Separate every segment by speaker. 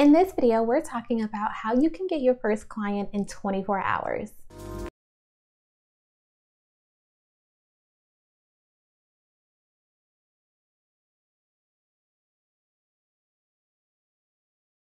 Speaker 1: In this video, we're talking about how you can get your first client in 24 hours.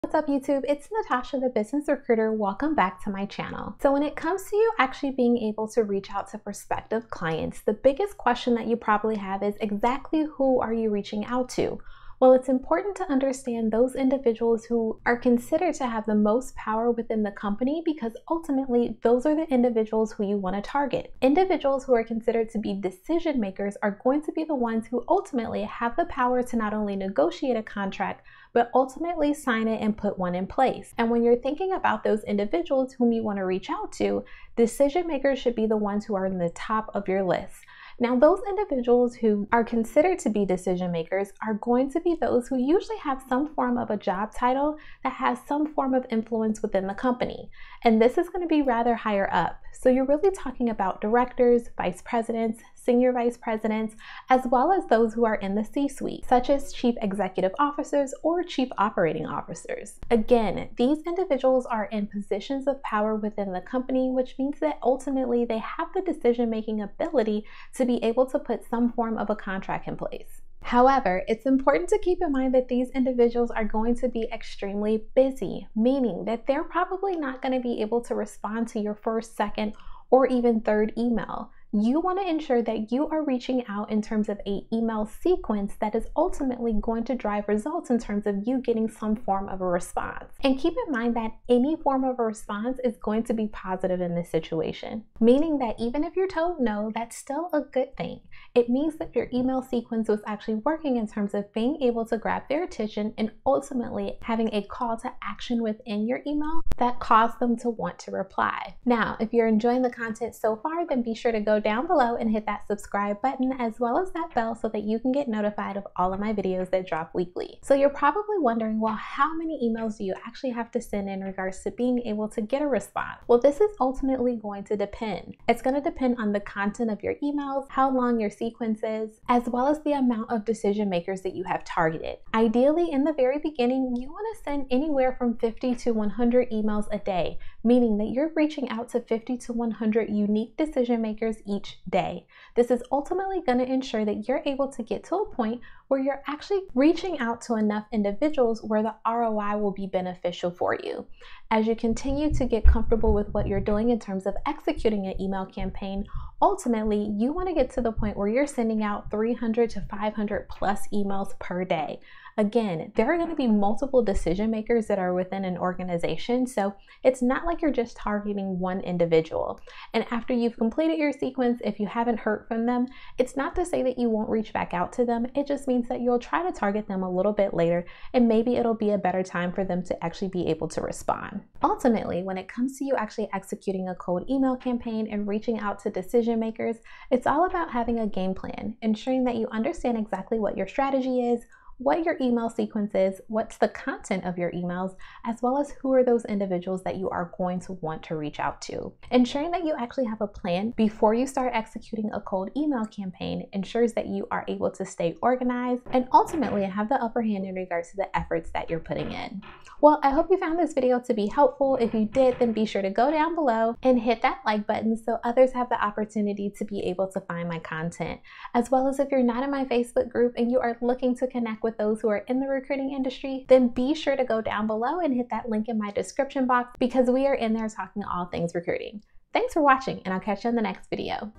Speaker 1: What's up YouTube? It's Natasha, the business recruiter. Welcome back to my channel. So when it comes to you actually being able to reach out to prospective clients, the biggest question that you probably have is exactly who are you reaching out to? Well, it's important to understand those individuals who are considered to have the most power within the company, because ultimately those are the individuals who you want to target. Individuals who are considered to be decision makers are going to be the ones who ultimately have the power to not only negotiate a contract, but ultimately sign it and put one in place. And when you're thinking about those individuals whom you want to reach out to, decision makers should be the ones who are in the top of your list. Now, those individuals who are considered to be decision makers are going to be those who usually have some form of a job title that has some form of influence within the company. And this is going to be rather higher up. So you're really talking about directors, vice presidents, senior vice presidents, as well as those who are in the C-suite, such as chief executive officers or chief operating officers. Again, these individuals are in positions of power within the company, which means that ultimately they have the decision-making ability to be able to put some form of a contract in place. However, it's important to keep in mind that these individuals are going to be extremely busy, meaning that they're probably not going to be able to respond to your first, second, or even third email. You want to ensure that you are reaching out in terms of an email sequence that is ultimately going to drive results in terms of you getting some form of a response. And keep in mind that any form of a response is going to be positive in this situation, meaning that even if you're told no, that's still a good thing. It means that your email sequence was actually working in terms of being able to grab their attention and ultimately having a call to action within your email that caused them to want to reply. Now, if you're enjoying the content so far, then be sure to go down below and hit that subscribe button as well as that bell so that you can get notified of all of my videos that drop weekly. So you're probably wondering, well, how many emails do you actually have to send in regards to being able to get a response? Well, this is ultimately going to depend. It's going to depend on the content of your emails, how long your sequence is, as well as the amount of decision makers that you have targeted. Ideally, in the very beginning, you want to send anywhere from 50 to 100 emails a day, meaning that you're reaching out to 50 to 100 unique decision makers each day. This is ultimately going to ensure that you're able to get to a point where you're actually reaching out to enough individuals where the ROI will be beneficial for you. As you continue to get comfortable with what you're doing in terms of executing an email campaign, ultimately you want to get to the point where you're sending out 300 to 500 plus emails per day. Again, there are going to be multiple decision makers that are within an organization, so it's not like you're just targeting one individual. And after you've completed your sequence, if you haven't heard from them, it's not to say that you won't reach back out to them. It just means that you'll try to target them a little bit later, and maybe it'll be a better time for them to actually be able to respond. Ultimately, when it comes to you actually executing a cold email campaign and reaching out to decision makers, it's all about having a game plan, ensuring that you understand exactly what your strategy is, what your email sequence is, what's the content of your emails, as well as who are those individuals that you are going to want to reach out to. Ensuring that you actually have a plan before you start executing a cold email campaign ensures that you are able to stay organized and ultimately have the upper hand in regards to the efforts that you're putting in. Well, I hope you found this video to be helpful. If you did, then be sure to go down below and hit that like button so others have the opportunity to be able to find my content. As well as if you're not in my Facebook group and you are looking to connect with those who are in the recruiting industry, then be sure to go down below and hit that link in my description box, because we are in there talking all things recruiting. Thanks for watching, and I'll catch you in the next video.